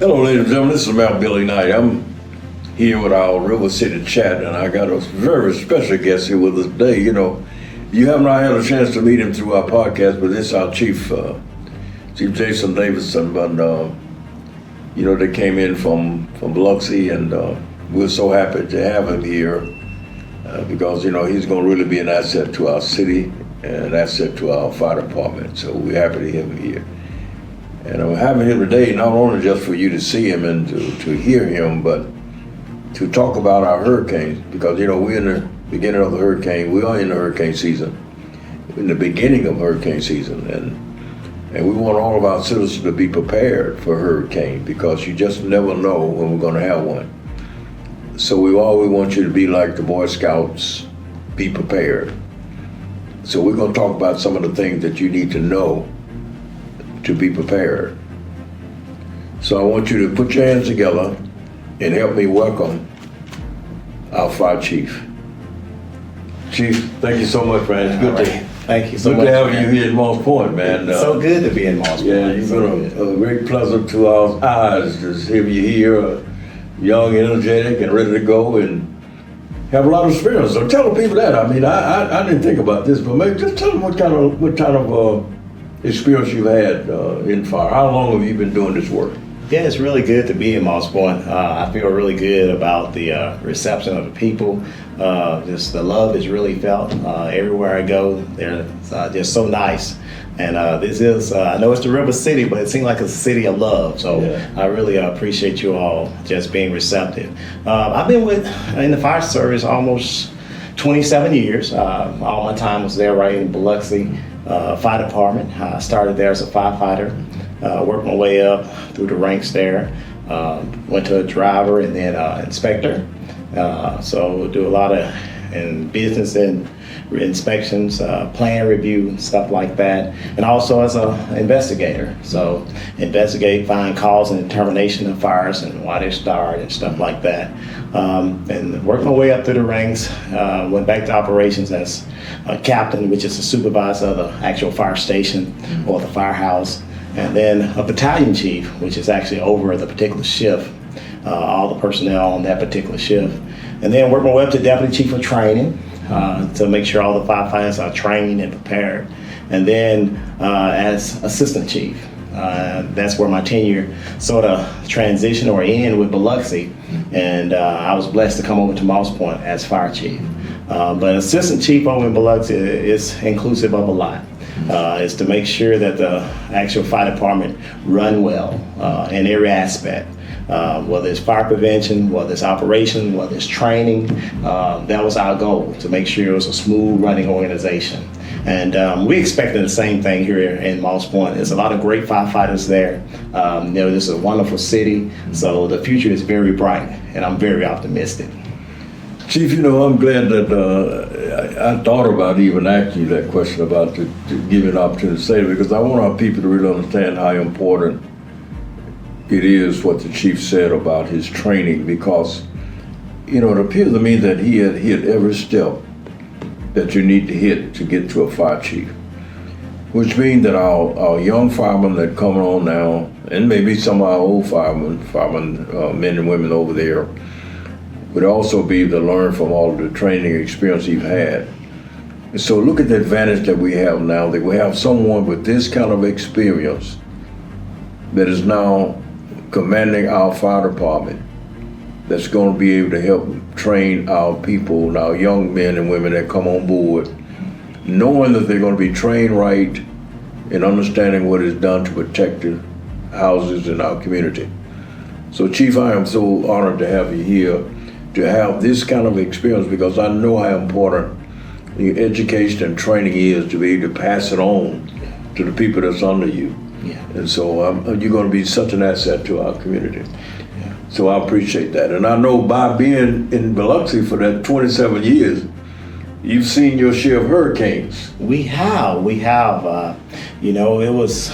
Hello, ladies and gentlemen. This is Mayor Billy Knight. I'm here with our River City chat, and I got a very special guest here with us today. You know, you have not had a chance to meet him through our podcast, but this is our Chief Jason Davidson. But you know, they came in from Biloxi, and we're so happy to have him here because you know he's going to really be an asset to our city and an asset to our fire department. So we're happy to have him here. And I'm having him today not only just for you to see him and to hear him, but to talk about our hurricanes, because you know we're in the beginning of the hurricane. We are in the hurricane season, in the beginning of hurricane season, and we want all of our citizens to be prepared for a hurricane, because you just never know when we're going to have one. So we always want you to be like the Boy Scouts, be prepared. So we're going to talk about some of the things that you need to know to be prepared. So I want you to put your hands together and help me welcome our fire chief. Chief, thank you so much, man. It's good Thank you so much. Good to have you here in Moss Point, man. It's so good to be in Moss Point. Yeah, you've been a very pleasant to our eyes to have you here, young, energetic, and ready to go, and have a lot of experience. So tell the people that. I mean, I didn't think about this, but maybe just tell them what kind of experience you've had in fire. How long have you been doing this work? Yeah, it's really good to be in Moss Point. I feel really good about the reception of the people. Just the love is really felt everywhere I go. They're just so nice. And this is, I know it's the River City, but it seems like it's a city of love. So yeah. I really appreciate you all just being receptive. I've been in the fire service almost 27 years. All my time was there right in Biloxi Fire Department. I started there as a firefighter, worked my way up through the ranks there, went to a driver and then inspector. So do a lot of business and inspections, plan review, stuff like that, and also as an investigator. So investigate, find cause and determination of fires and why they start and stuff like that. And worked my way up through the ranks, went back to operations as a captain, which is the supervisor of the actual fire station or the firehouse, and then a battalion chief, which is actually over the particular shift, all the personnel on that particular shift. And then worked my way up to deputy chief of training, to make sure all the firefighters are trained and prepared. And then as assistant chief, that's where my tenure sort of transitioned or end with Biloxi. And I was blessed to come over to Moss Point as fire chief. But assistant chief over in Biloxi is inclusive of a lot. Is to make sure that the actual fire department run well in every aspect. Whether it's fire prevention, whether it's operation, whether it's training, that was our goal, to make sure it was a smooth running organization. And we expected the same thing here in Moss Point. There's a lot of great firefighters there. You know, this is a wonderful city, so the future is very bright, and I'm very optimistic. Chief, you know, I'm glad that I thought about even asking you that question about to give you an opportunity to say it, because I want our people to really understand how important it is what the chief said about his training, because, you know, it appears to me that he had hit every step that you need to hit to get to a fire chief, which means that our young firemen that come on now, and maybe some of our old firemen, men and women over there, would also be to learn from all of the training experience you've had. And so look at the advantage that we have now, that we have someone with this kind of experience that is now commanding our fire department, that's going to be able to help train our people, our young men and women that come on board, knowing that they're going to be trained right and understanding what is done to protect the houses in our community. So Chief, I am so honored to have you here, to have this kind of experience, because I know how important your education and training is to be able to pass it on to the people that's under you. Yeah. And so you're going to be such an asset to our community. Yeah. So I appreciate that. And I know by being in Biloxi for that 27 years, you've seen your share of hurricanes. We have. You know, it was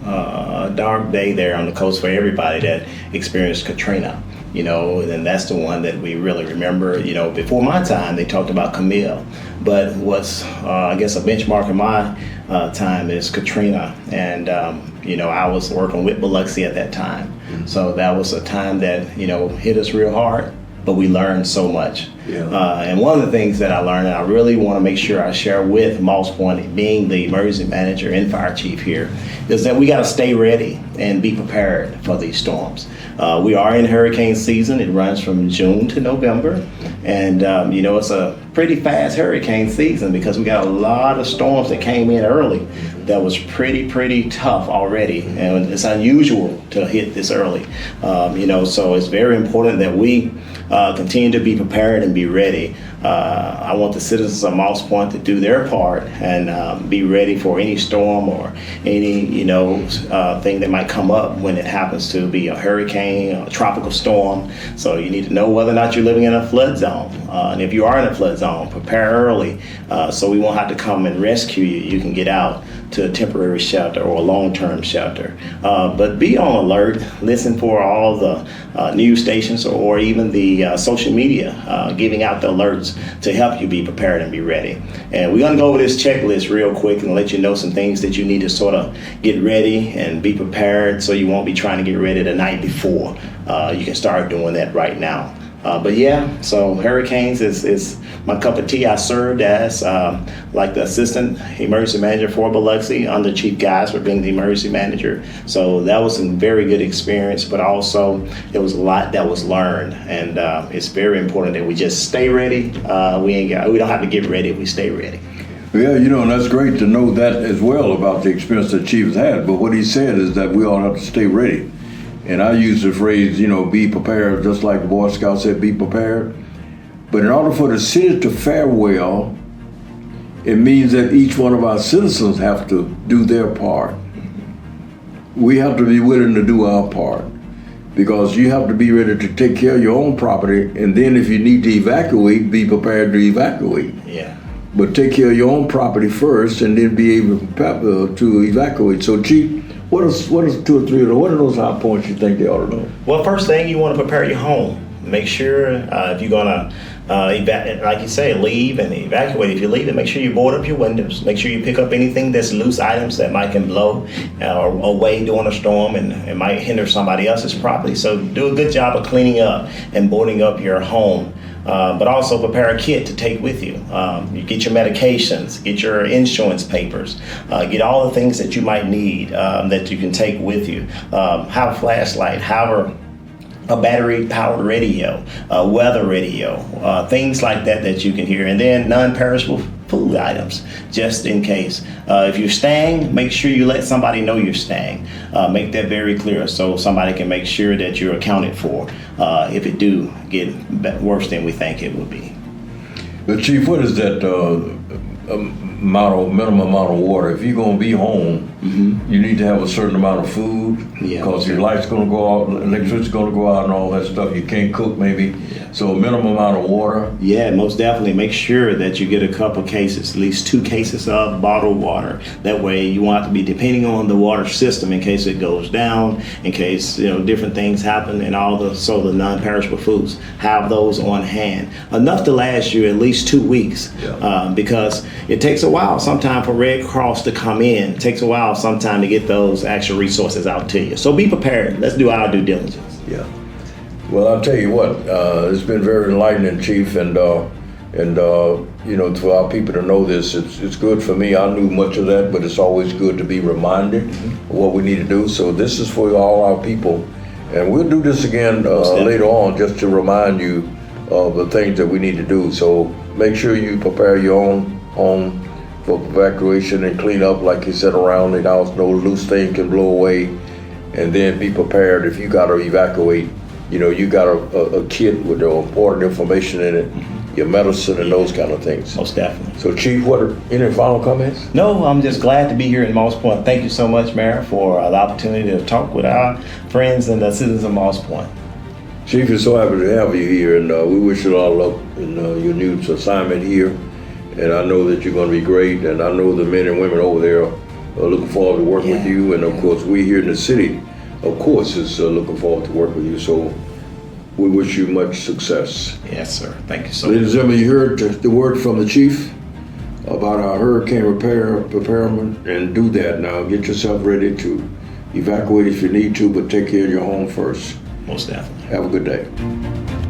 a dark day there on the coast for everybody that experienced Katrina. You know, and that's the one that we really remember. You know, before my time, they talked about Camille. But what's, I guess, a benchmark in my time is Katrina, and I was working with Biloxi at that time. So that was a time that hit us real hard, but we learned so much. And one of the things that I learned, and I really want to make sure I share with Moss Point, being the emergency manager and fire chief here, is that we got to stay ready and be prepared for these storms. We are in hurricane season. It runs from June to November. And, it's a pretty fast hurricane season because we got a lot of storms that came in early that was pretty tough already. And it's unusual to hit this early. So it's very important that we continue to be prepared and be ready. I want the citizens of Moss Point to do their part and be ready for any storm or any, thing that might come up when it happens to be a hurricane, a tropical storm. So you need to know whether or not you're living in a flood zone. And if you are in a flood zone, prepare early so we won't have to come and rescue you. You can get out to a temporary shelter or a long-term shelter. But be on alert. Listen for all the news stations or even the social media giving out the alerts to help you be prepared and be ready. And we're going to go over this checklist real quick and let you know some things that you need to sort of get ready and be prepared so you won't be trying to get ready the night before. You can start doing that right now. So hurricanes is my cup of tea. I served as like the assistant emergency manager for Biloxi under Chief Guys for being the emergency manager. So that was a very good experience, but also there was a lot that was learned, and it's very important that we just stay ready. We don't have to get ready if we stay ready. Yeah, and that's great to know that as well about the experience that Chief has had. But what he said is that we all have to stay ready. And I use the phrase, be prepared, just like the Boy Scouts said, be prepared. But in order for the city to fare well, it means that each one of our citizens have to do their part. We have to be willing to do our part because you have to be ready to take care of your own property. And then if you need to evacuate, be prepared to evacuate. Yeah. But take care of your own property first and then be able to evacuate. So, Chief, what is 2 or 3 of those? What are those high points you think they ought to know? Well, first thing, you want to prepare your home. Make sure if you're going to, like you say, leave and evacuate. If you leave it, make sure you board up your windows. Make sure you pick up anything that's loose items that can blow away during a storm and it might hinder somebody else's property. So do a good job of cleaning up and boarding up your home. But also prepare a kit to take with you. You get your medications, get your insurance papers, get all the things that you might need that you can take with you. Have a flashlight, have a battery-powered radio, weather radio, things like that you can hear, and then non-perishable food items, just in case. If you're staying, make sure you let somebody know you're staying. Make that very clear so somebody can make sure that you're accounted for if it do get worse than we think it will be. But Chief, what is that minimum amount of water? If you're going to be home, you need to have a certain amount of food because your light's going to go out, electricity's going to go out and all that stuff. You can't cook maybe. Yeah. So a minimum amount of water. Yeah, most definitely. Make sure that you get a couple cases, at least 2 cases of bottled water. That way you won't have to be depending on the water system in case it goes down, in case different things happen, and the non-perishable foods. Have those on hand. Enough to last you at least 2 weeks because it takes a while sometimes for Red Cross to come in. It takes a while sometimes to get those actual resources out to you. So be prepared. Let's do our due diligence. Yeah. Well, I'll tell you what, it's been very enlightening, Chief, and for our people to know this, it's good for me. I knew much of that, but it's always good to be reminded of what we need to do. So this is for all our people, and we'll do this again later on just to remind you of the things that we need to do. So make sure you prepare your own home for evacuation and clean up, like you said, around the house. No loose thing can blow away, and then be prepared if you got to evacuate. You got a kit with the important information in it, your medicine and those kind of things. Most definitely. So, Chief, any final comments? No, I'm just glad to be here in Moss Point. Thank you so much, Mayor, for the opportunity to talk with our friends and the citizens of Moss Point. Chief, we're so happy to have you here, and we wish you all luck in your new assignment here. And I know that you're going to be great, and I know the men and women over there are looking forward to working with you. And of course, we here in the city, of course, is looking forward to work with you. So we wish you much success. Yes, sir. Thank you so much. Ladies and gentlemen, you heard the word from the Chief. about our hurricane preparedness, and do that now. Get yourself ready to evacuate if you need to, but take care of your home first. Most definitely. Have a good day.